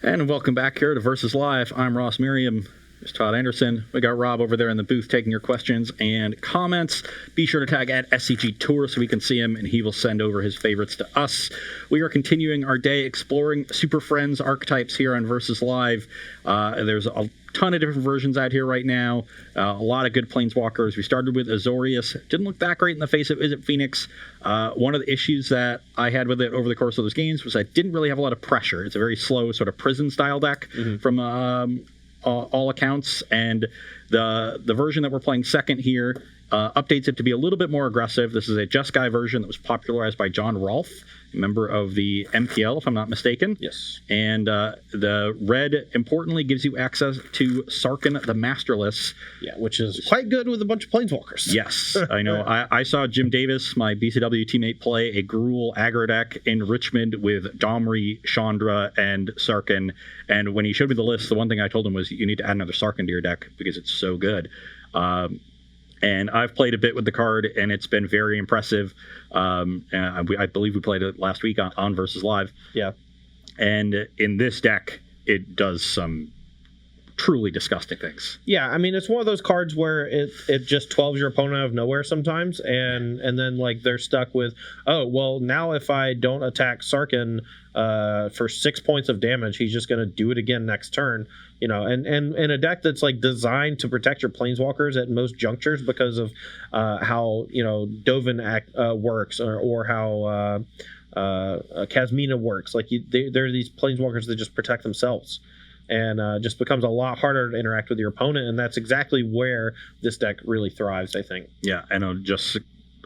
And welcome back here to Versus Live. I'm Ross Merriam. There's Todd Anderson. We got Rob over there in the booth taking your questions and comments. Be sure to tag at SCG Tour so we can see him, and he will send over his favorites to us. We are continuing our day exploring Super Friends archetypes here on Versus Live. There's a ton of different versions out here right now. A lot of good Planeswalkers. We started with Azorius. Didn't look that great in the face of Izzet Phoenix. One of the issues that I had with it over the course of those games was I didn't really have a lot of pressure. It's a very slow sort of prison-style deck from all accounts, and the version that we're playing second here updates it to be a little bit more aggressive. This is a Jeskai version that was popularized by John Rolfe, a member of the MPL, if I'm not mistaken. Yes. And the red, importantly, gives you access to Sarkhan the Masterless. Yeah, which is quite good with a bunch of Planeswalkers. Yes, I know. I saw Jim Davis, my BCW teammate, play a Gruul aggro deck in Richmond with Domri, Chandra, and Sarkhan. And when he showed me the list, the one thing I told him was you need to add another Sarkhan to your deck because it's so good. And I've played a bit with the card, and it's been very impressive. I believe we played it last week on Versus Live. Yeah. And in this deck, it does some truly disgusting things. Yeah, I mean, it's one of those cards where it just 12s your opponent out of nowhere sometimes, and then like they're stuck with, oh, well, now if I don't attack Sarkhan for 6 points of damage, he's just going to do it again next turn. You know, and in a deck that's like designed to protect your Planeswalkers at most junctures because of how, you know, Dovin works or how Kasmina works. Like there are these Planeswalkers that just protect themselves. And just becomes a lot harder to interact with your opponent, and that's exactly where this deck really thrives, I think. Yeah, and it just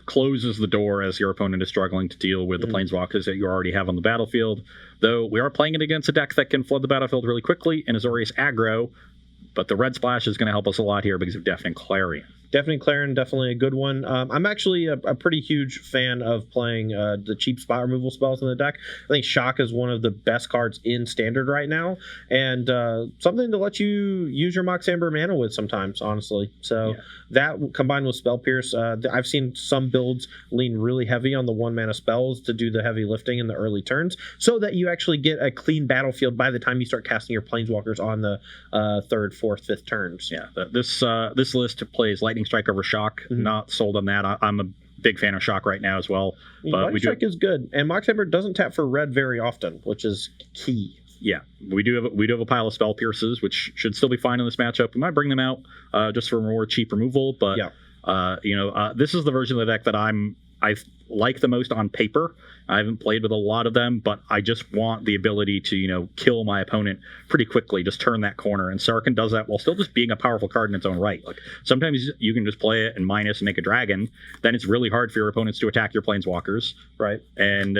closes the door as your opponent is struggling to deal with the Planeswalkers that you already have on the battlefield. Though we are playing it against a deck that can flood the battlefield really quickly in Azorius Aggro, but the red splash is going to help us a lot here because of Deafening Clarion. Deafening Clarion, definitely a good one. I'm actually a pretty huge fan of playing the cheap spot removal spells in the deck. I think Shock is one of the best cards in Standard right now, and something to let you use your Mox Amber mana with sometimes, honestly. So that combined with Spell Pierce, I've seen some builds lean really heavy on the 1-mana spells to do the heavy lifting in the early turns, so that you actually get a clean battlefield by the time you start casting your Planeswalkers on the 3rd, 4th, 5th turns. Yeah, this list plays Lightning Strike over Shock. Not sold on that. I'm a big fan of Shock right now as well. But Lightning Strike is good, and Mox Amber doesn't tap for red very often, which is key. Yeah, we do have a pile of Spell Pierces, which should still be fine in this matchup. We might bring them out just for more cheap removal, but this is the version of the deck that I like the most on paper. I haven't played with a lot of them, but I just want the ability to, you know, kill my opponent pretty quickly, just turn that corner. And Sarkhan does that while still just being a powerful card in its own right. Like sometimes you can just play it and minus and make a dragon. Then it's really hard for your opponents to attack your Planeswalkers. Right. And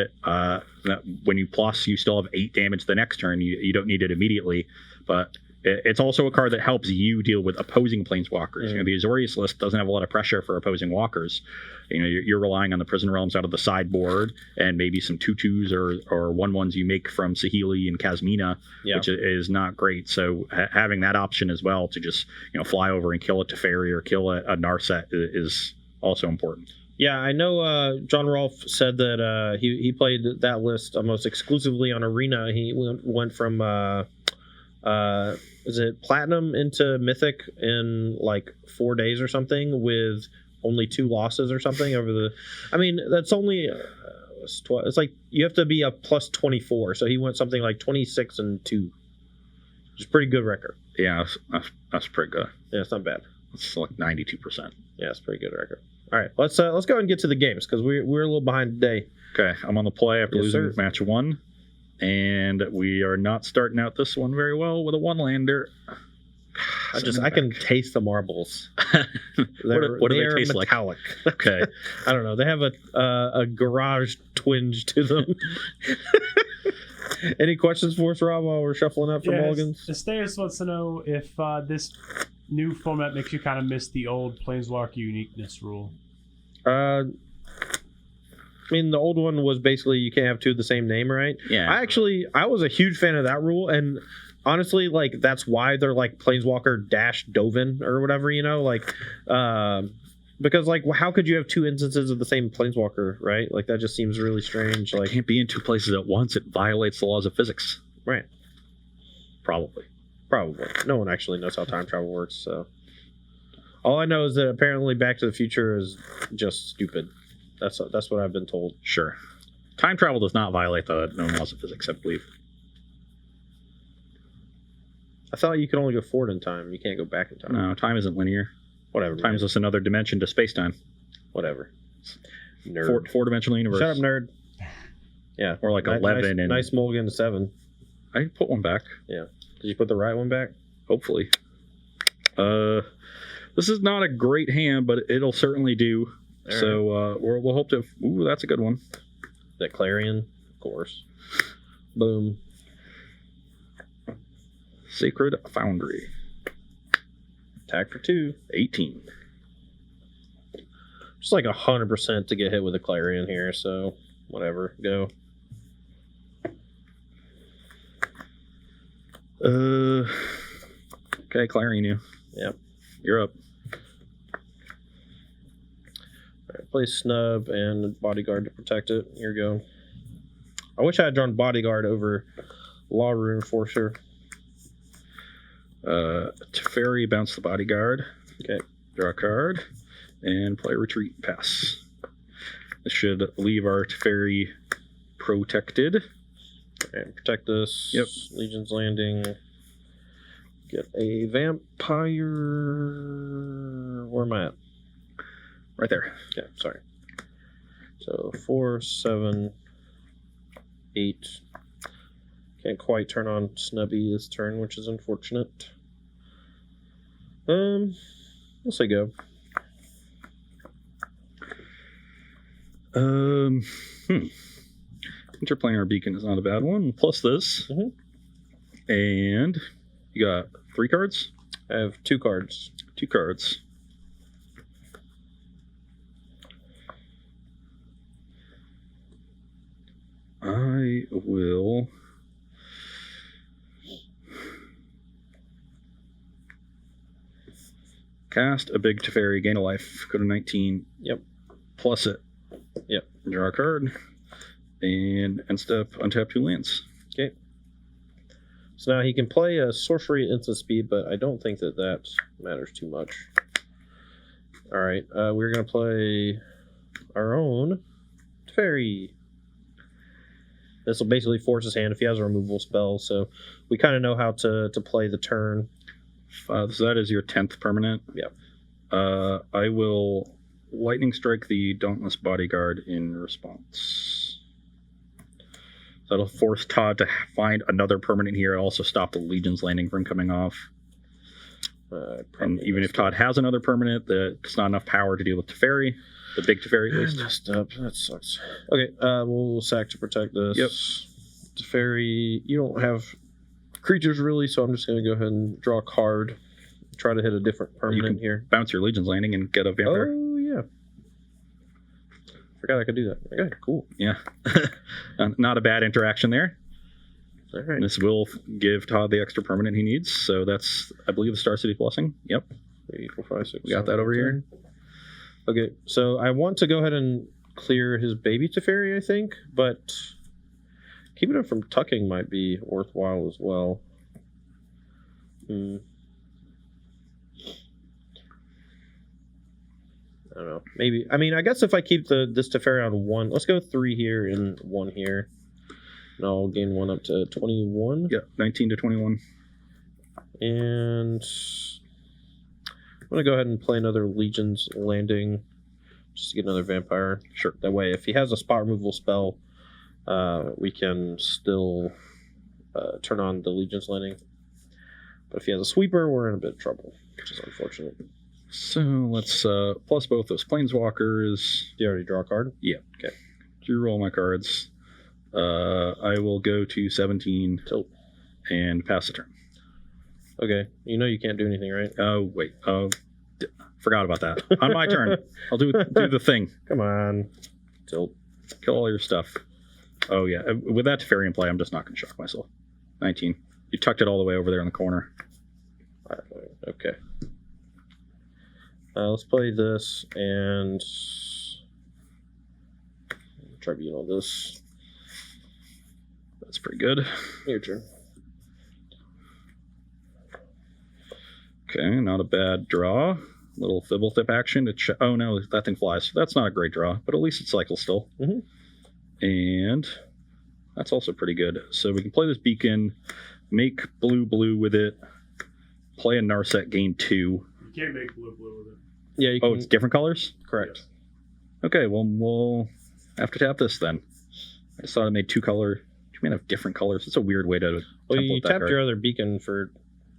when you plus, you still have 8 damage the next turn. You don't need it immediately. But it's also a card that helps you deal with opposing Planeswalkers. You know, the Azorius list doesn't have a lot of pressure for opposing walkers. You know, you're relying on the Prison Realms out of the sideboard and maybe some 2/2s or 1/1s you make from Saheeli and Kasmina, which is not great. So having that option as well to just, you know, fly over and kill a Teferi or kill a Narset is also important. Yeah, I know John Rolfe said that he played that list almost exclusively on Arena. He went from is it Platinum into Mythic in like 4 days or something with only 2 losses or something over the... I mean, that's only... it's like you have to be a plus 24, so he went something like 26-2, which is a pretty good record. Yeah, that's pretty good. Yeah, it's not bad. It's like 92%. Yeah, it's a pretty good record. All right, let's go ahead and get to the games because we're a little behind today. Okay, I'm on the play after losing match 1. And we are not starting out this one very well with a 1-lander. I can taste the marbles. What do they taste metallic. Like? Okay. I don't know. They have a garage twinge to them. Any questions for us, Rob, while we're shuffling up for mulligans? Esteus wants to know if this new format makes you kind of miss the old Planeswalker uniqueness rule. I mean, the old one was basically you can't have 2 of the same name, right? Yeah. I was a huge fan of that rule, and honestly, like, that's why they're like Planeswalker dash Dovin or whatever, you know? Like, because, like, how could you have 2 instances of the same Planeswalker, right? Like, that just seems really strange. Like, it can't be in 2 places at once. It violates the laws of physics. Right. Probably. Probably. No one actually knows how time travel works, so. All I know is that apparently Back to the Future is just stupid. That's what I've been told. Sure. Time travel does not violate the known laws of physics, I believe. I thought you could only go forward in time. You can't go back in time. No, time isn't linear. Whatever. Time is just another dimension to space-time. Whatever. Nerd. Four-dimensional universe. Shut up, nerd. Yeah. Or like 11 and... Nice mulligan to 7. I put one back. Yeah. Did you put the right one back? Hopefully. This is not a great hand, but it'll certainly do. All so we'll hope to... Ooh, that's a good one. That Clarion? Of course. Boom. Sacred Foundry. Attack for 2. 18. Just like 100% to get hit with a Clarion here, so whatever. Go. Okay, Clarion you. Yep. You're up. Alright, play Snub and Bodyguard to protect it. Here we go. I wish I had drawn Bodyguard over Law Reinforcer. Teferi, bounce the Bodyguard. Okay. Draw a card. And play Retreat, pass. This should leave our Teferi protected. And protect this. Yep. Legion's Landing. Get a Vampire. Where am I at? Right there. Okay, sorry. So 4, 7, 8. Can't quite turn on Snubby this turn, which is unfortunate. We'll say go. Interplanar Beacon is not a bad one. Plus this. Mhm. And you got 3 cards? I have 2 cards. 2 cards. I will... cast a big Teferi, gain a life, go to 19. Yep. Plus it. Yep. Draw a card. And end step, untap 2 lands. Okay. So now he can play a sorcery at instant speed, but I don't think that matters too much. Alright, we're going to play our own Teferi. This will basically force his hand if he has a removal spell, so we kind of know how to play the turn. So that is your 10th permanent. Yep. I will lightning strike the Dauntless Bodyguard in response. That'll force Todd to find another permanent here. It'll also stop the Legion's Landing from coming off. And even if Todd has another permanent, it's not enough power to deal with Teferi. The big Teferi, at least. Messed up. That sucks. Okay, we'll sack to protect this. Yep. Teferi, you don't have creatures really, so I'm just going to go ahead and draw a card. Try to hit a different permanent here. Bounce your Legion's Landing and get a vampire. Oh, yeah. Forgot I could do that. Okay, cool. Yeah. Not a bad interaction there. All right. This will give Todd the extra permanent he needs. So that's, I believe, the Star City Blessing. Yep. 3, 4, 5, 6. We got that over here. Okay, so I want to go ahead and clear his baby Teferi, I think, but keeping him from tucking might be worthwhile as well. I don't know. Maybe. I mean, I guess if I keep this Teferi on 1, let's go 3 here and 1 here. And I'll gain 1 up to 21. Yeah, 19 to 21. And I'm going to go ahead and play another Legion's Landing just to get another vampire. Sure. That way, if he has a spot removal spell, we can still turn on the Legion's Landing. But if he has a sweeper, we're in a bit of trouble, which is unfortunate. So let's plus both those Planeswalkers. Do you already draw a card? Yeah. Okay. Drew all my cards. I will go to 17 Tilt. and pass the turn. Okay. You know you can't do anything, right? Oh, wait. Forgot about that. On my turn. I'll do the thing. Come on. Tilt. Kill all your stuff. Oh, yeah. With that Teferi in play, I'm just not going to shock myself. 19. You tucked it all the way over there in the corner. Okay. Let's play this and tribunal this. That's pretty good. Your turn. Okay, not a bad draw. Little Fibblethip action. Oh no, that thing flies. That's not a great draw, but at least it cycles still. Mm-hmm. And that's also pretty good. So we can play this beacon, make blue with it, play a Narset, gain 2. You can't make blue with it. Yeah. You Oh, it's different colors? correct. Yes. Okay, well, we'll have to tap this then. I just thought I made 2 color. You may have different colors. It's a weird way to Well, template you that tapped card. your other beacon for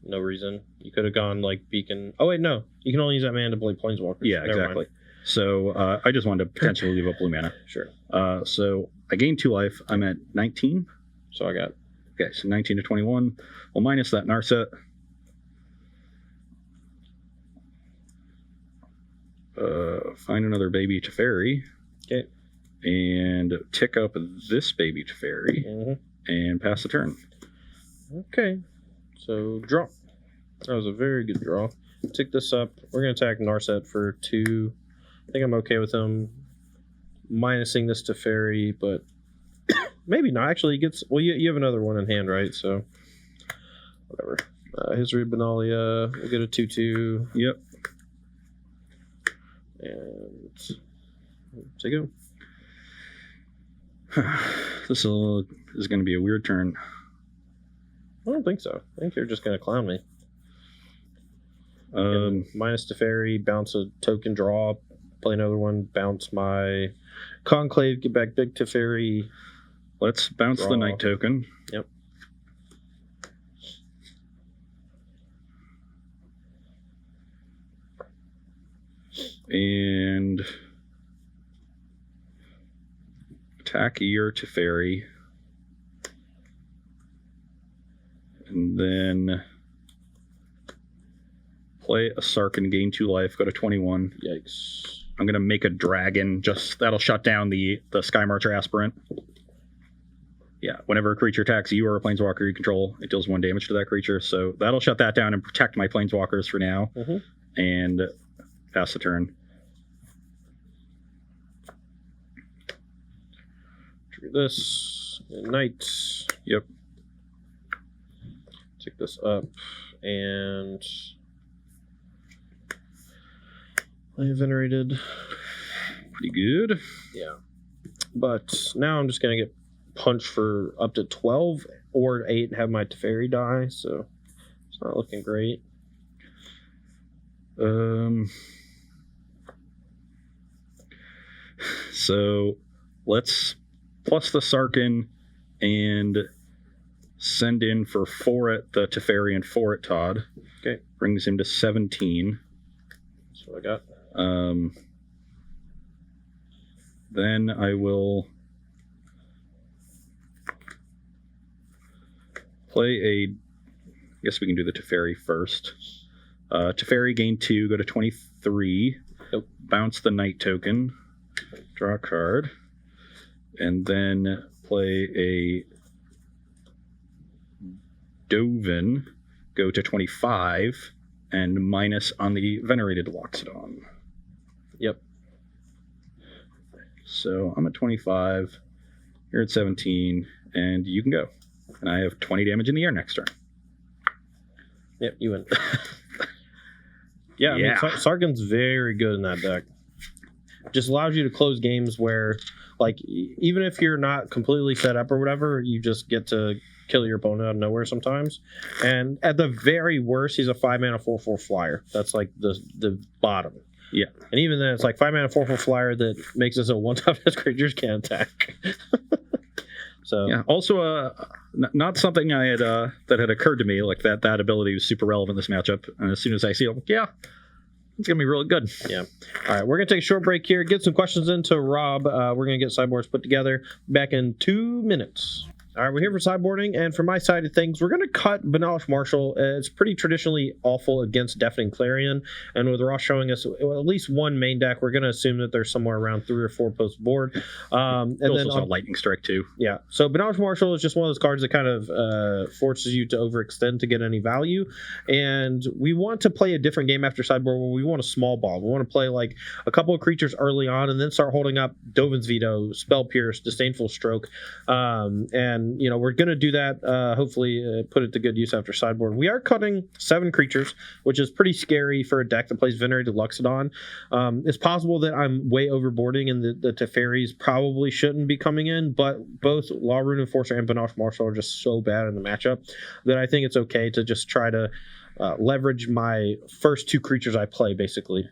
no reason. You could have gone like beacon. Oh wait, no. You can only use that mana to play Planeswalkers. Yeah, Never mind. exactly. So I just wanted to potentially leave up blue mana. Sure. So I gained 2 life. I'm at 19. So I got Okay, so 19 to 21. Well, minus that Narset. Find another baby Teferi. Okay. And tick up this baby Teferi and pass the turn. Okay. So draw. That was a very good draw. Tick this up. We're gonna attack Narset for 2. I think I'm okay with him minusing this to Fairy, but maybe not. Actually, he gets. Well, you have another one in hand, right? So whatever. History of Benalia. We'll get a 2/2. Yep. And take it. This is going to be a weird turn. I don't think so. I think you're just gonna clown me. Minus Teferi, bounce a token, draw, play another one, bounce my Conclave, get back big Teferi. Let's bounce the Draw. night token. Yep. And attack your Teferi. And then play a Sarkhan, gain 2 life, go to 21. Yikes. I'm going to make a dragon. Just that'll shut down the Sky Marcher Aspirant. Yeah, whenever a creature attacks you or a planeswalker you control, it deals 1 damage to that creature. So that'll shut that down and protect my planeswalkers for now. And pass the turn. Trigger this. Night. Yep. Take this up. And play Venerated. Pretty good. Yeah. But now I'm just going to get punched for up to 12 or 8 and have my Teferi die. So it's not looking great. So let's plus the Sarkhan and send in for 4 at the Teferi and 4 at Todd. Okay. Brings him to 17. That's what I got. Then I will play I guess we can do the Teferi first. Teferi, gain 2, go to 23. Nope. Bounce the night token. Draw a card. And then play a Dovin, go to 25, and minus on the Venerated Loxodon. Yep. So I'm at 25, you're at 17, and you can go. And I have 20 damage in the air next turn. Yep, you win. Yeah, I mean, Sarkhan's very good in that deck. Just allows you to close games where, like, even if you're not completely set up or whatever, you just get to kill your opponent out of nowhere sometimes. And at the very worst, he's a 5-mana 4/4 flyer. That's like the bottom. Yeah. And even then, it's like 5-mana 4/4 flyer that makes us a 1-toughness creatures can't attack. So yeah. Also, not something I had that had occurred to me, like that ability was super relevant in this matchup. And as soon as I see it, I'm like, yeah, it's gonna be really good. Yeah. All right, we're gonna take a short break here. Get some questions into Rob. We're gonna get sideboards put together. Back in 2 minutes. All right, we're here for sideboarding, and for my side of things, we're going to cut Benalish Marshall. It's pretty traditionally awful against Deafening Clarion, and with Ross showing us at least one main deck, we're going to assume that there's somewhere around 3 or 4 post board. And also then saw Lightning Strike too. Yeah, so Benalish Marshall is just one of those cards that kind of forces you to overextend to get any value, and we want to play a different game after sideboard where we want a small ball. We want to play like a couple of creatures early on, and then start holding up Dovin's Veto, Spell Pierce, Disdainful Stroke, and And, we're going to do that, hopefully put it to good use after sideboard. We are cutting 7 creatures, which is pretty scary for a deck that plays Venerated Luxodon. It's possible that I'm way overboarding and the Teferis probably shouldn't be coming in, but both Law Rune Enforcer and Banosh Marshal are just so bad in the matchup that I think it's okay to just try to leverage my first 2 creatures I play, basically.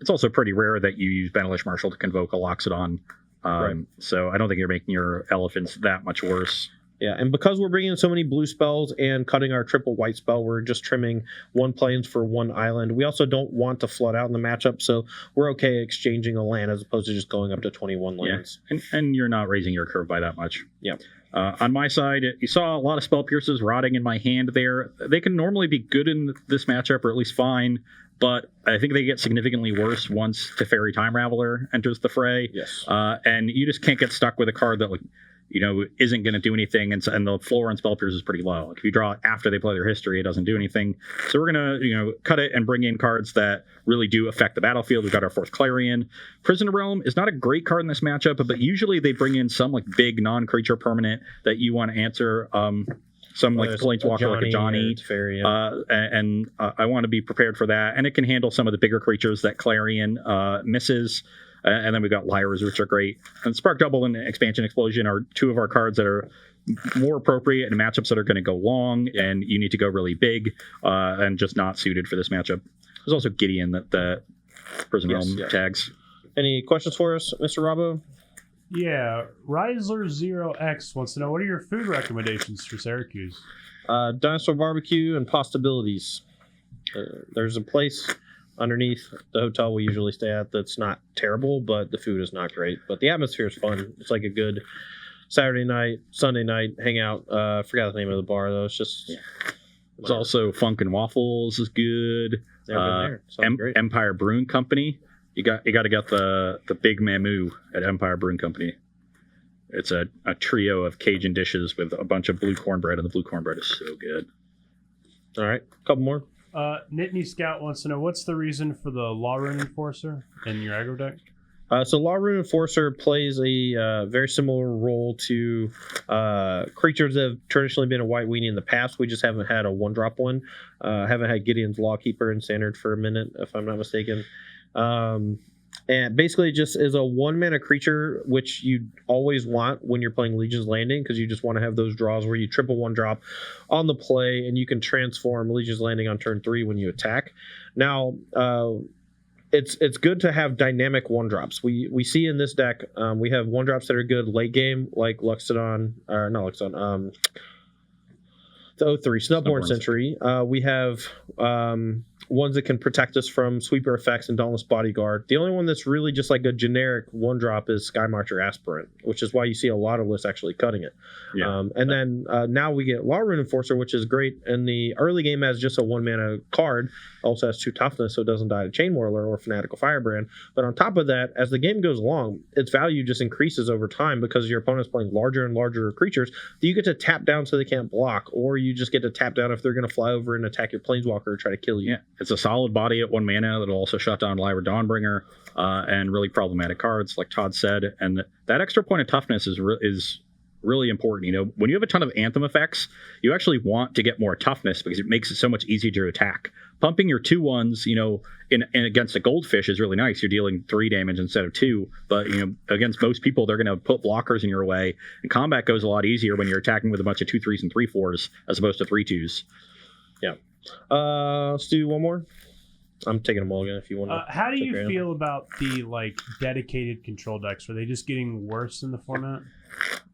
It's also pretty rare that you use Banish Marshal to convoke a Loxodon. Right. So I don't think you're making your elephants that much worse. Yeah, and because we're bringing in so many blue spells and cutting our triple white spell, we're just trimming 1 plains for 1 island. We also don't want to flood out in the matchup, so we're okay exchanging a land as opposed to just going up to 21 lands. Yeah. And you're not raising your curve by that much. Yeah. On my side, you saw a lot of Spell Pierces rotting in my hand there. They can normally be good in this matchup, or at least fine, but I think they get significantly worse once Teferi Time Raveler enters the fray. Yes. And you just can't get stuck with a card that, isn't going to do anything, and the floor on Spell Pierce is pretty low. If you draw it after they play their history, it doesn't do anything. So we're going to, cut it and bring in cards that really do affect the battlefield. We've got our 4th Clarion. Prisoner Realm is not a great card in this matchup, but usually they bring in some big non-creature permanent that you want to answer. Some Planeswalker like a Johnny. Fair, I want to be prepared for that. And it can handle some of the bigger creatures that Clarion misses. And then we've got Liars, which are great. And Spark Double and Expansion Explosion are 2 of our cards that are more appropriate in matchups that are going to go long, and you need to go really big, and just not suited for this matchup. There's also Gideon that the Prison Realm tags. Any questions for us, Mr. Robbo? Yeah, Riser0X wants to know, what are your food recommendations for Syracuse? Dinosaur barbecue and Possibilities. There's a place underneath the hotel we usually stay at that's not terrible, but the food is not great. But the atmosphere is fun. It's like a good Saturday night, Sunday night hangout. Forgot the name of the bar though. It's just. It's also Funk and Waffles is good. Never been there. Great. Empire Brewing Company. You got to get the Big Mamu at Empire Brewing Company. It's a trio of Cajun dishes with a bunch of blue cornbread, and the blue cornbread is so good. All right, a couple more. Nittany Scout wants to know, what's the reason for the Law Rune Enforcer in your aggro deck? So Law Rune Enforcer plays a very similar role to creatures that have traditionally been a white weenie in the past. We just haven't had a 1-drop one. Haven't had Gideon's Lawkeeper in Standard for a minute, if I'm not mistaken. And basically it just is a 1-mana creature, which you always want when you're playing Legion's Landing, because you just want to have those draws where you triple 1-drop on the play, and you can transform Legion's Landing on turn 3 when you attack. Now, it's good to have dynamic 1-drops. We see in this deck, we have 1-drops that are good late game, like Luxodon, or not Luxodon, the 03 Snubborn Sentry. We have ones that can protect us from sweeper effects and Dauntless Bodyguard. The only one that's really just like a generic 1-drop is Sky Marcher Aspirant, which is why you see a lot of lists actually cutting it. Yeah. And then now we get Law Rune Enforcer, which is great in the early game as just a 1-mana card. Also has 2 toughness, so it doesn't die to Chain Whirler or Fanatical Firebrand. But on top of that, as the game goes along, its value just increases over time because your opponent's playing larger and larger creatures that you get to tap down so they can't block, or you just get to tap down if they're going to fly over and attack your Planeswalker or try to kill you. Yeah, it's a solid body at 1 mana that'll also shut down Lyra Dawnbringer and really problematic cards, like Todd said. And that extra point of toughness is really important. When you have a ton of Anthem effects, you actually want to get more toughness because it makes it so much easier to attack. Pumping your 2/1s, in against a Goldfish is really nice. You're dealing 3 damage instead of 2, but against most people, they're going to put blockers in your way, and combat goes a lot easier when you're attacking with a bunch of 2/3s and 3/4s as opposed to 3/2s. Yeah. Let's do one more. I'm taking them all again if you want to. How do you feel about the dedicated control decks? Are they just getting worse in the format?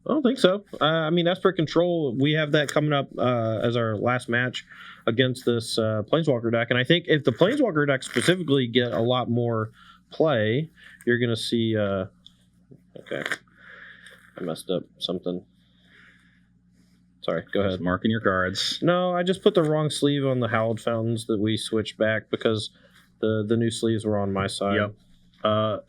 I don't think so. As per Control, we have that coming up as our last match against this Planeswalker deck. And I think if the Planeswalker deck specifically get a lot more play, you're going to see... okay. I messed up something. Sorry, go ahead. Just marking your cards. No, I just put the wrong sleeve on the Howled Fountains that we switched back because the new sleeves were on my side. Yep.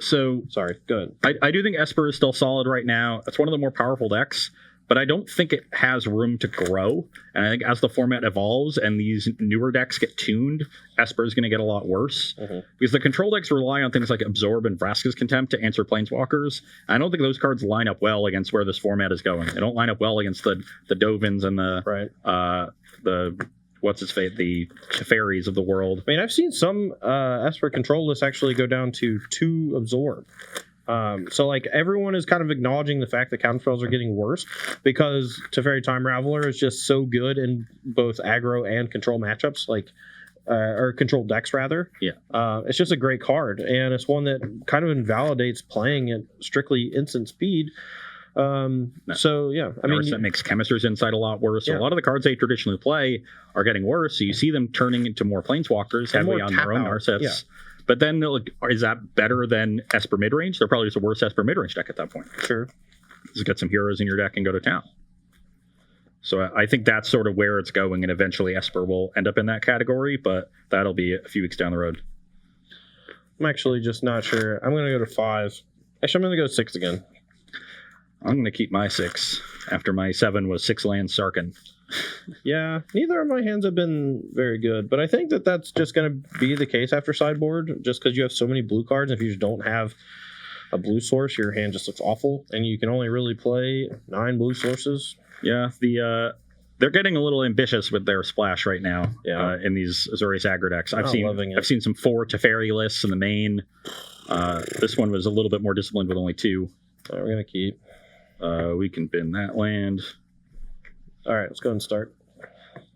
So sorry, go ahead. I do think Esper is still solid right now. It's one of the more powerful decks, but I don't think it has room to grow. And I think as the format evolves and these newer decks get tuned, Esper is going to get a lot worse. Because the control decks rely on things like Absorb and Vraska's Contempt to answer Planeswalkers. I don't think those cards line up well against where this format is going. They don't line up well against the Dovins and the what's its fate, the Teferis of the world. I mean, I've seen some Esper control lists actually go down to 2 Absorb. So like everyone is kind of acknowledging the fact that counterspells are getting worse because Teferi Time Raveler is just so good in both aggro and control matchups, like or control decks rather. Yeah. It's just a great card, and it's one that kind of invalidates playing at strictly instant speed. So yeah, I mean, that makes Chemister's Insight a lot worse. So Yeah. a lot of the cards they traditionally play are getting worse. So you see them turning into more Planeswalkers And heavily more on their own tap out. Narsets. Yeah. But then, like, is that better than Esper midrange? They're probably just a worse Esper midrange deck at that point. sure. Just get some heroes in your deck and go to town. So I think that's sort of where it's going, and eventually Esper will end up in that category, but that'll be a few weeks down the road. I'm actually just not sure. I'm going to go to 5. Actually, I'm going to go 6 again. I'm going to keep my 6 after my 7 was 6 land Sarkhan. Yeah, neither of my hands have been very good, but I think that that's just going to be the case after sideboard, just because you have so many blue cards. If you just don't have a blue source, your hand just looks awful, and you can only really play 9 blue sources. Yeah, they're getting a little ambitious with their splash right now. Yeah. In these Azorius Aggro decks. Not loving it. I've seen some 4 Teferi lists in the main. This one was a little bit more disciplined with only 2. All right, we're going to keep. We can bin that land. All right, let's go and start.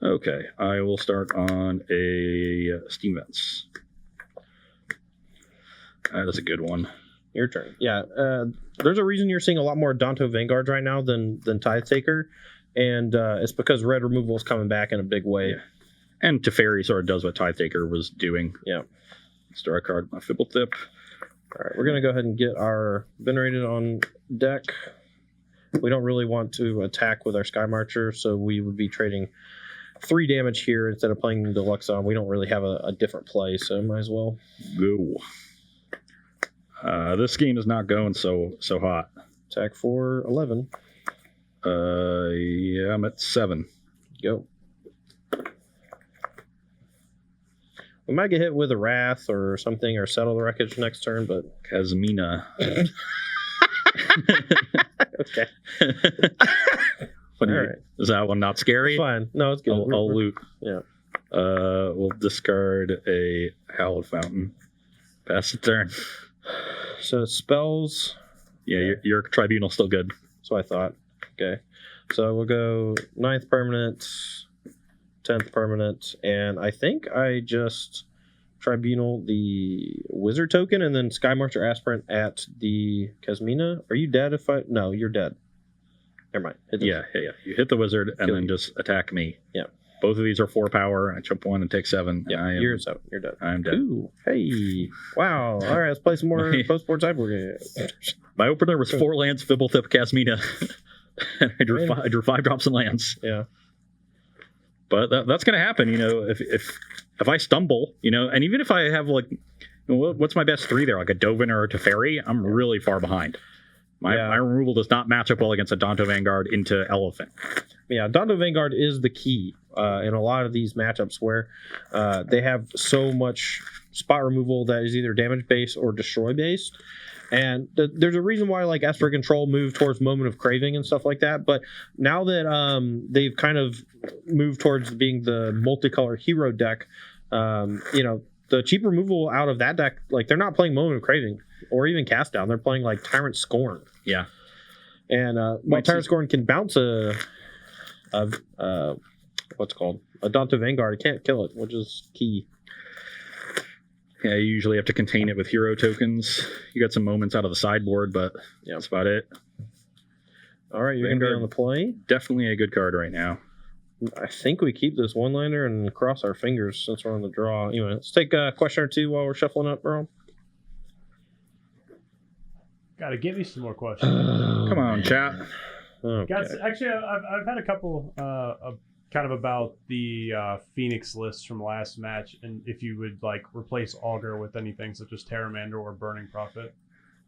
Okay, I will start on a Steam Vents. That is a good one. Your turn. Yeah, there's a reason you're seeing a lot more Danto Vanguards right now than Tithe Taker, and it's because red removal is coming back in a big way. Yeah. And Teferi sort of does what Tithe Taker was doing. Yeah. Start a card, my Fibblethip. All right, we're going to go ahead and get our Venerated on deck. We don't really want to attack with our Sky Marcher, so we would be trading 3 damage here instead of playing the Luxon. We don't really have a different play, so might as well. Go. This game is not going so hot. Attack for 11. Yeah, I'm at 7. Go. We might get hit with a Wrath or something, or Settle the Wreckage next turn, but... Kazmina. Okay. What do All you- right. Is that one not scary? It's fine. No, it's good. I'll loot. Yeah. We'll discard a Hallowed Fountain. Pass the turn. So spells... Yeah, your Tribunal's still good. That's what I thought. Okay. So we'll go 9th permanent, 10th permanent, and I think I just Tribunal the Wizard token and then Sky Marcher Aspirant at the Kazmina. Are you dead if I... No, you're dead. Never mind. Hit this. Yeah. You hit the Wizard and Kill then you. just attack me. Yeah. Both of these are 4 power. I jump 1 and take 7. Yeah, I am, you're out. You're dead. I'm dead. Ooh, hey. Wow. All right, let's play some more post-board sideboard. My opener was 4 lands, Fibblethip, Kazmina. And I drew 5 drops and lands. Yeah. But that's going to happen, if I stumble, and even if I have what's my best 3 there, like a Dovin or a Teferi, I'm really far behind. My removal does not match up well against a Danto Vanguard into Elephant. Yeah, Danto Vanguard is the key in a lot of these matchups where they have so much spot removal that is either damage based or destroy based. And there's a reason why like Esper Control moved towards Moment of Craving and stuff like that. But now that they've kind of moved towards being the multicolor hero deck, the cheap removal out of that deck, like they're not playing Moment of Craving or even Cast Down. They're playing like Tyrant Scorn. Yeah. And while Tyrant Scorn can bounce what's it called? A Danto Vanguard, it can't kill it, which is key. Yeah, you usually have to contain it with hero tokens. You got some moments out of the sideboard, but that's about it. All right, you're going to be on the play. Definitely a good card right now. I think we keep this one-liner and cross our fingers since we're on the draw. Anyway, let's take a question or two while we're shuffling up, bro. Gotta give me some more questions. Come on, chat. Okay. Guys, actually, I've had a couple kind of about the Phoenix list from last match, and if you would like replace Augur with anything such as Terramander or Burning Prophet.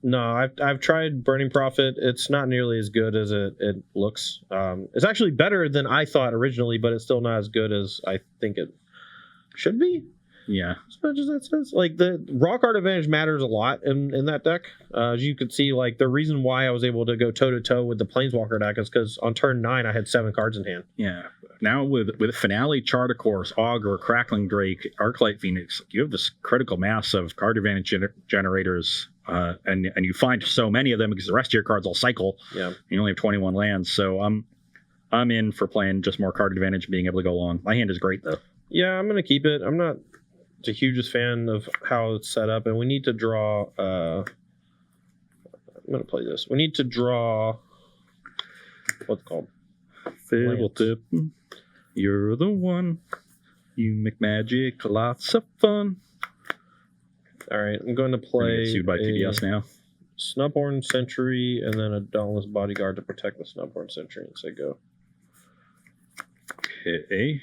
No, I've tried Burning Prophet. It's not nearly as good as it looks. It's actually better than I thought originally, but it's still not as good as I think it should be. Yeah. As much as that says, like the raw card advantage matters a lot in that deck. As you could see, like the reason why I was able to go toe to toe with the Planeswalker deck is because on turn 9 I had 7 cards in hand. Yeah. Now with Finale, Chartercourse, Augur, Crackling Drake, Arclight Phoenix, you have this critical mass of card advantage generators, and you find so many of them because the rest of your cards all cycle. Yeah. You only have 21 lands, so I'm in for playing just more card advantage, being able to go long. My hand is great though. Yeah, I'm gonna keep it. I'm not the hugest fan of how it's set up, and we need to draw. I'm gonna play this. We need to draw. What's it called? Fibletip. You're the one. You make magic, lots of fun. All right, I'm going to We're gonna play get sued by PBS now. Snubhorn Sentry and then a Dauntless Bodyguard to protect the Snubhorn Sentry and say go. Okay.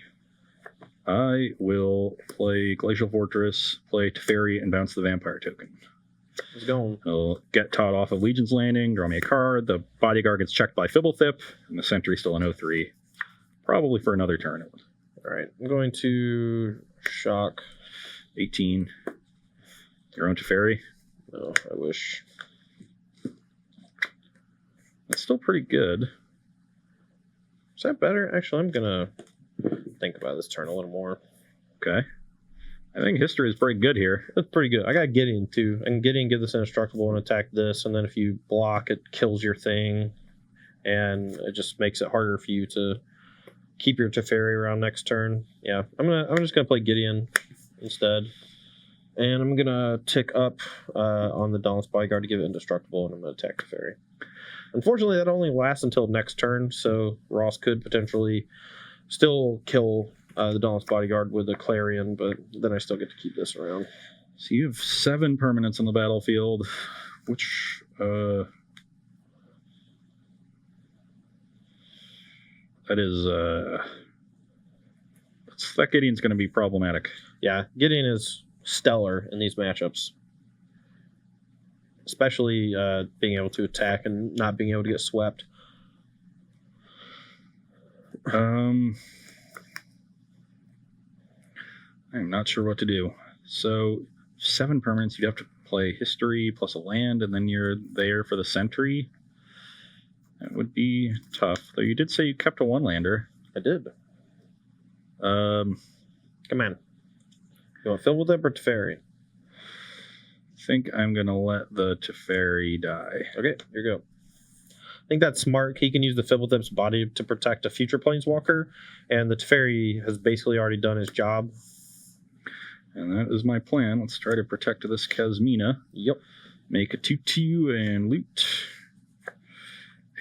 I will play Glacial Fortress, play Teferi, and bounce the Vampire token. Let's go. I'll get Todd off of Legion's Landing, draw me a card. The Bodyguard gets checked by Fibblethip, and the Sentry's still an 0-3. Probably for another turn. All right, I'm going to shock. 18. Your own Teferi. No, I wish. That's still pretty good. Is that better? Actually, I'm going to think about this turn a little more. Okay. I think history is pretty good here. That's pretty good. I got Gideon, too. I can Gideon, give this indestructible, and attack this, and then if you block, it kills your thing, and it just makes it harder for you to keep your Teferi around next turn. Yeah, I'm just gonna play Gideon instead, and I'm gonna tick up on the Dauntless Bodyguard to give it indestructible, and I'm gonna attack Teferi. Unfortunately, that only lasts until next turn, so Ross could potentially still kill the Dauntless Bodyguard with a Clarion, but then I still get to keep this around. So you have 7 permanents on the battlefield, which that is that Gideon's going to be problematic. Yeah, Gideon is stellar in these matchups, especially being able to attack and not being able to get swept. I'm not sure what to do. So 7 permanents, you'd have to play history plus a land, and then you're there for the Sentry. That would be tough. Though you did say you kept a 1-lander. I did. Come on. You want Fibblethip or Teferi? I think I'm going to let the Teferi die. Okay, here you go. I think that's smart. He can use the Fibblethip's body to protect a future Planeswalker, and the Teferi has basically already done his job. And that is my plan. Let's try to protect this Kasmina. Yep. Make a 2/2 and loot.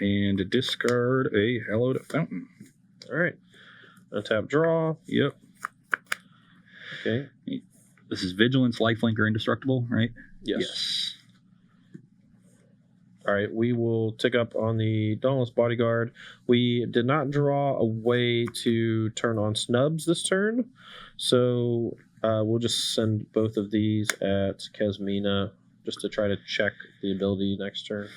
And discard a Hallowed Fountain. All right. Untap draw. Yep. Okay. This is Vigilance, Lifelink, or Indestructible, right? Yes. All right. We will tick up on the Dauntless Bodyguard. We did not draw a way to turn on snubs this turn, so we'll just send both of these at Kasmina just to try to check the ability next turn.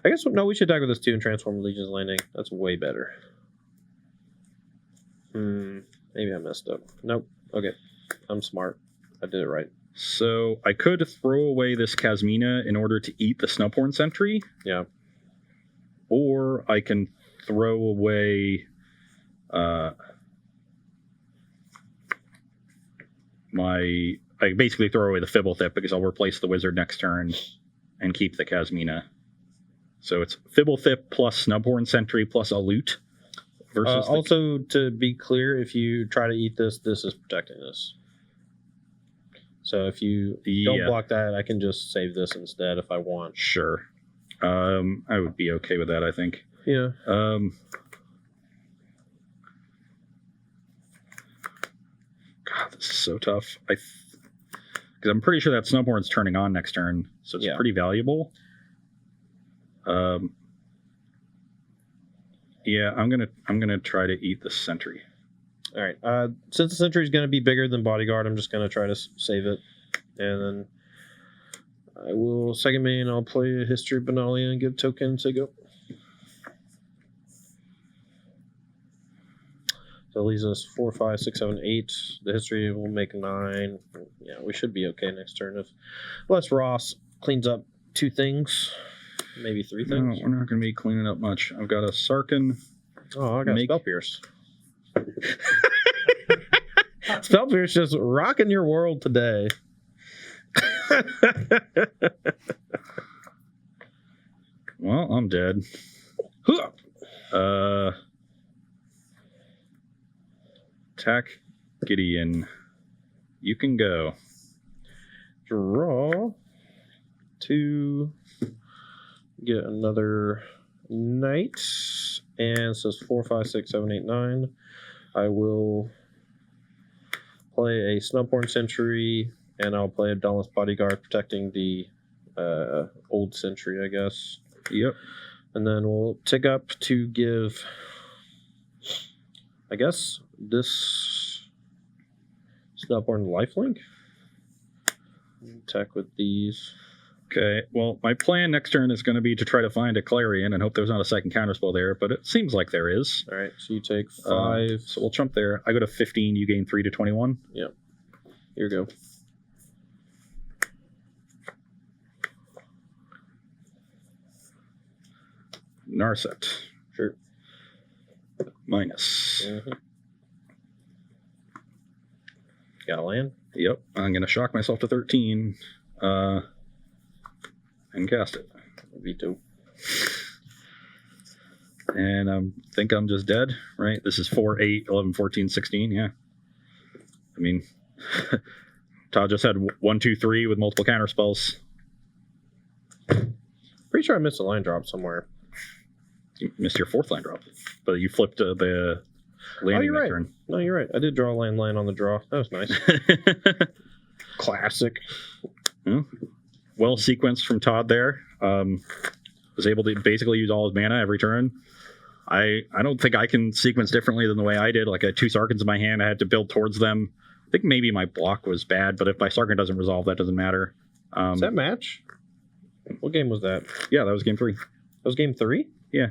I guess, no, we should attack with this too and transform Legion's Landing. That's way better. Maybe I messed up. Nope. Okay. I'm smart. I did it right. So I could throw away this Kasmina in order to eat the Snubhorn Sentry. Yeah. Or I can throw away I basically throw away the Fibblethip because I'll replace the Wizard next turn and keep the Kasmina. So it's Fibblethip plus Snubhorn Sentry plus a loot. Versus also, to be clear, if you try to eat this, this is protecting this. So if you don't block that, I can just save this instead if I want. Sure. I would be okay with that, I think. Yeah. God, this is so tough. Because I'm pretty sure that Snubhorn's turning on next turn, so it's pretty valuable. Yeah, I'm gonna try to eat the Sentry. All right. Since the Sentry is going to be bigger than Bodyguard, I'm just going to try to save it, and then I will second main. I'll play a History Benalia and give token to go. So it leaves us 4, 5, 6, 7, 8. The history will make 9. Yeah, we should be okay next turn. Unless Ross cleans up 2 things, maybe 3 things. No, we're not going to be cleaning up much. I've got a Sarkin. Oh, I got Spell Pierce. Spell Pierce just rocking your world today. Well, I'm dead. Attack Gideon. You can go. Draw 2. Get another knight. And it says 4, 5, 6, 7, 8, 9. I will play a Snubhorn Sentry, and I'll play a Dauntless Bodyguard protecting the old sentry, I guess. Yep. And then we'll tick up to give, I guess, this Snubhorn lifelink. Attack with these. Okay, well, my plan next turn is going to be to try to find a Clarion and hope there's not a second counterspell there, but it seems like there is. All right, so you take 5. So we'll jump there. I go to 15, you gain 3 to 21. Yep. Here we go. Narset. Sure. Minus. Mm-hmm. Got a land? Yep, I'm going to shock myself to 13 and cast it. Veto. And I think I'm just dead, right? This is 4, 8, 11, 14, 16, yeah. I mean, Todd just had 1, 2, 3 with multiple counterspells. Pretty sure I missed a line drop somewhere. You missed your 4th line drop, but you flipped the landing you're that right. turn. No, you're right. I did draw a land on the draw. That was nice. Classic. Well sequenced from Todd there. Was able to basically use all his mana every turn. I don't think I can sequence differently than the way I did. Like I had 2 Sarkins in my hand. I had to build towards them. I think maybe my block was bad, but if my Sarkin doesn't resolve, that doesn't matter. Does that match? What game was that? Yeah, that was game 3. That was game 3? Yeah.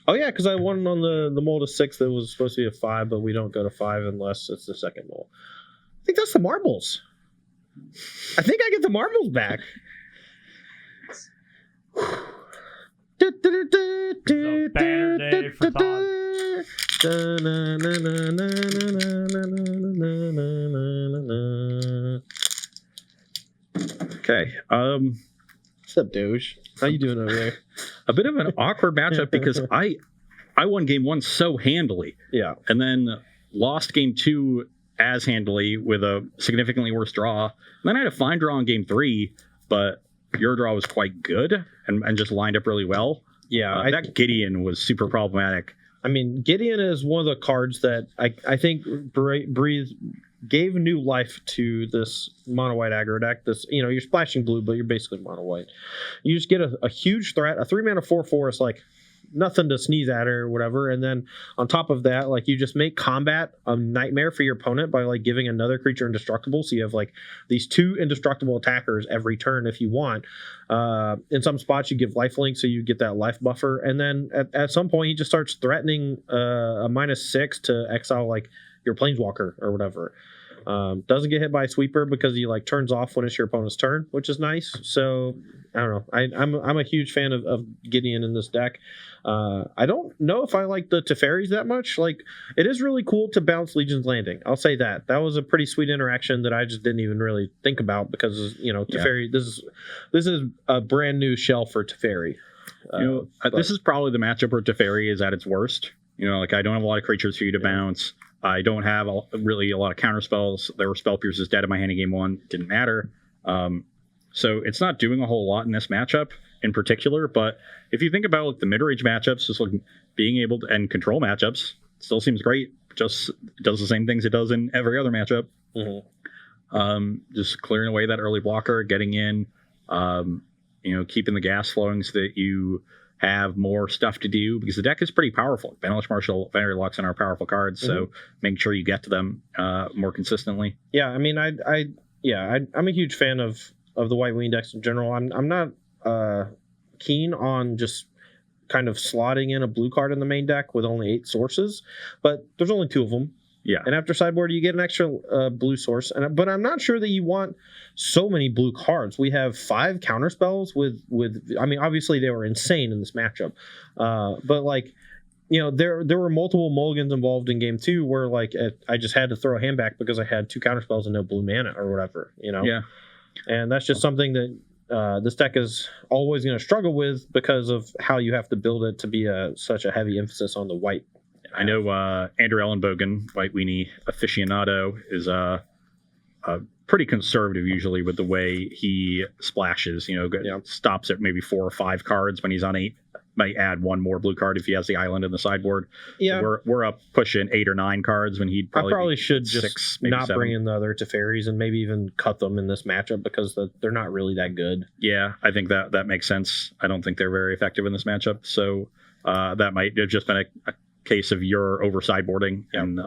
Oh, yeah, because I won on the mold of 6 that was supposed to be a 5, but we don't go to 5 unless it's the second mold. I think that's the marbles. I think I get the marbles back. It's a banner day for Todd. Okay. What's up, Doge? How you doing over there? A bit of an awkward matchup because I won game 1 so handily. Yeah. And then lost game 2 as handily with a significantly worse draw. And then I had a fine draw in game 3, but your draw was quite good and just lined up really well. Yeah. That Gideon was super problematic. I mean, Gideon is one of the cards that I think gave new life to this mono white aggro deck. This, you're splashing blue, but you're basically mono white. You just get a huge threat. A 3-mana 4/4 is like nothing to sneeze at or whatever. And then on top of that, like you just make combat a nightmare for your opponent by like giving another creature indestructible. So you have like these 2 indestructible attackers every turn if you want. In some spots you give lifelink, so you get that life buffer. And then at some point he just starts threatening a -6 to exile like your planeswalker or whatever. Doesn't get hit by a sweeper because he like turns off when it's your opponent's turn, which is nice. So I don't know. I'm a huge fan of Gideon in this deck. I don't know if I like the Teferis that much. Like it is really cool to bounce Legion's Landing. I'll say that. That was a pretty sweet interaction that I just didn't even really think about because Teferi. This is a brand new shell for Teferi. This is probably the matchup where Teferi is at its worst. Like I don't have a lot of creatures for you to bounce. I don't have really a lot of counter spells. There were Spell Pierces dead in my hand in game 1. Didn't matter. So it's not doing a whole lot in this matchup in particular. But if you think about like the mid-range matchups, just like being able to and control matchups, still seems great. Just does the same things it does in every other matchup. Mm-hmm. Just clearing away that early blocker, getting in, keeping the gas flowing so that you have more stuff to do because the deck is pretty powerful. Banish Marshal, Vanity Luxon are powerful cards, so make sure you get to them more consistently. Yeah, I mean, I'm a huge fan of of the White Wing decks in general. I'm not keen on just kind of slotting in a blue card in the main deck with only 8 sources, but there's only 2 of them. Yeah. And after sideboard, you get an extra blue source. But I'm not sure that you want so many blue cards. We have 5 counterspells with. I mean, obviously they were insane in this matchup, but like, you know, there were multiple mulligans involved in game 2 where like I just had to throw a hand back because I had 2 counterspells and no blue mana or whatever. You know. Yeah. And that's just something that this deck is always going to struggle with because of how you have to build it to be such a heavy emphasis on the white. I know Andrew Ellenbogen, White Weenie aficionado, is pretty conservative usually with the way he splashes. You know, stops at maybe 4 or 5 cards when he's on 8. Might add 1 more blue card if he has the island in the sideboard. Yeah, so we're up pushing 8 or 9 cards when he'd probably should 6, just maybe not 7. bring in the other Teferis and maybe even cut them in this matchup because they're not really that good. Yeah, I think that makes sense. I don't think they're very effective in this matchup, so that might have just been a case of your over sideboarding and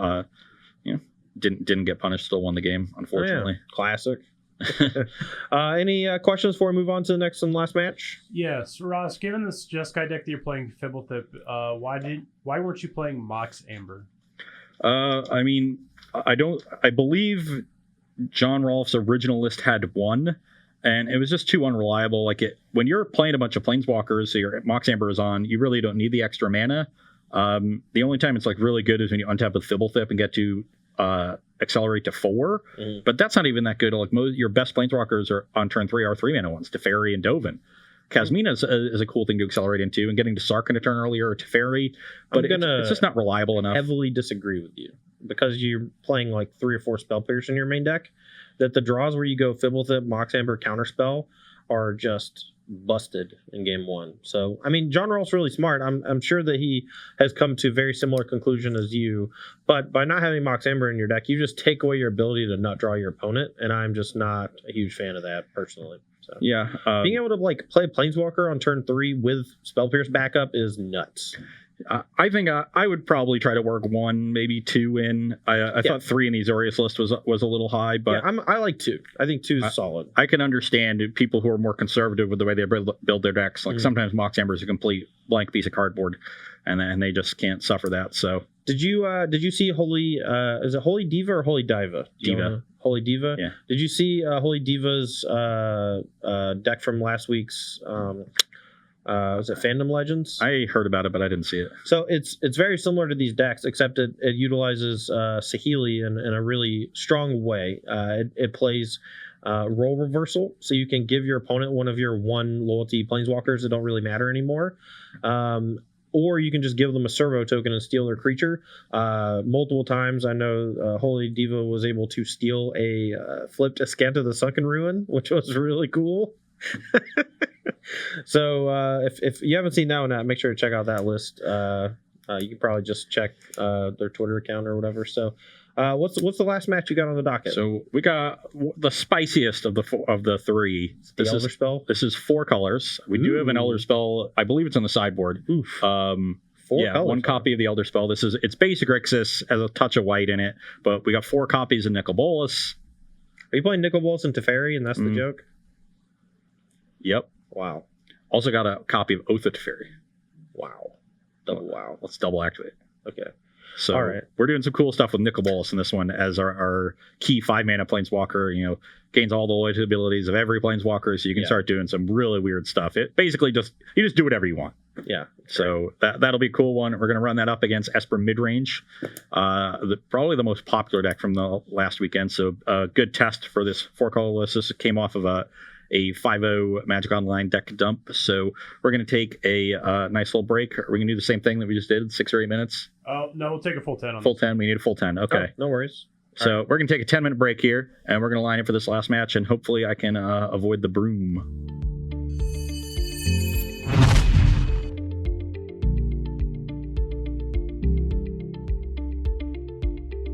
you know, didn't get punished, still won the game, unfortunately. Oh, yeah. Classic. Any questions before we move on to the next and last match? Yes, Ross. Given this Jeskai deck that you're playing Fibblethip, why weren't you playing Mox Amber? I mean, I believe John Rolfe's original list had 1, and it was just too unreliable. Like when you're playing a bunch of planeswalkers, so your Mox Amber is on, you really don't need the extra mana. The only time it's like really good is when you untap with Fibblethip and get to accelerate to 4, but that's not even that good. Like your best planeswalkers are on turn 3 are 3 mana ones, Teferi and Dovin. Kasmina is a cool thing to accelerate into, and getting to Sarkhan a turn earlier or Teferi, but it's just not reliable enough. Heavily disagree with you because you're playing like 3 or 4 spell pierce in your main deck. That the draws where you go Fibblethip, Mox Amber, Counterspell are just busted in game 1. So I mean, John Rolfe's really smart. I'm sure that he has come to a very similar conclusion as you, but by not having Mox Amber in your deck, you just take away your ability to not draw your opponent, and I'm just not a huge fan of that personally. So yeah, being able to like play Planeswalker on turn 3 with Spell Pierce backup is nuts. I think I would probably try to work 1, maybe 2 in. I thought 3 in the Azorius list was a little high, but I like 2. I think 2 is solid. I can understand people who are more conservative with the way they build their decks. Like sometimes Mox Amber is a complete blank piece of cardboard, and they just can't suffer that. So did you see Holy? Is it Holy Diva or Holy Diva? Holy Diva. Yeah. Did you see Holy Diva's deck from last week's? Was it Fandom Legends? I heard about it, but I didn't see it. So it's very similar to these decks, except it utilizes Saheeli in a really strong way. It plays role reversal, so you can give your opponent one of your 1 loyalty planeswalkers that don't really matter anymore. Or you can just give them a servo token and steal their creature. Multiple times, I know Holy Diva was able to steal a flipped Ascanta the Sunken Ruin, which was really cool. So if you haven't seen that one, make sure to check out that list. You can probably just check their Twitter account or whatever. So what's the last match you got on the docket? So we got the spiciest of the 3. The Elder Spell? This is 4 colors. We do have an Elder Spell. I believe it's on the sideboard. Oof. 4 colors. 1 copy of the Elder Spell. It's basic Grixis, has a touch of white in it, but we got 4 copies of Nicol Bolas. Are you playing Nicol Bolas and Teferi, and that's the joke? Yep. Wow. Also got a copy of Oath of Teferi. Wow. Double wow. Let's double activate. Okay. So all right. We're doing some cool stuff with Nicol Bolas in this one as our key 5 mana planeswalker. You know, gains all the loyalty abilities of every planeswalker, so you can start doing some really weird stuff. It basically you just do whatever you want. Yeah. So that'll be a cool one. We're going to run that up against Esper Midrange, probably the most popular deck from the last weekend. So a good test for this 4-color list. This came off of a 5-0 Magic Online deck dump. So we're going to take a nice little break. Are we going to do the same thing that we just did, 6 or 8 minutes? Oh, no, we'll take a full 10 on Full 10. We need a full 10. Okay. Oh, no worries. So we're going to take a 10-minute break here, and we're going to line up for this last match, and hopefully I can avoid the broom.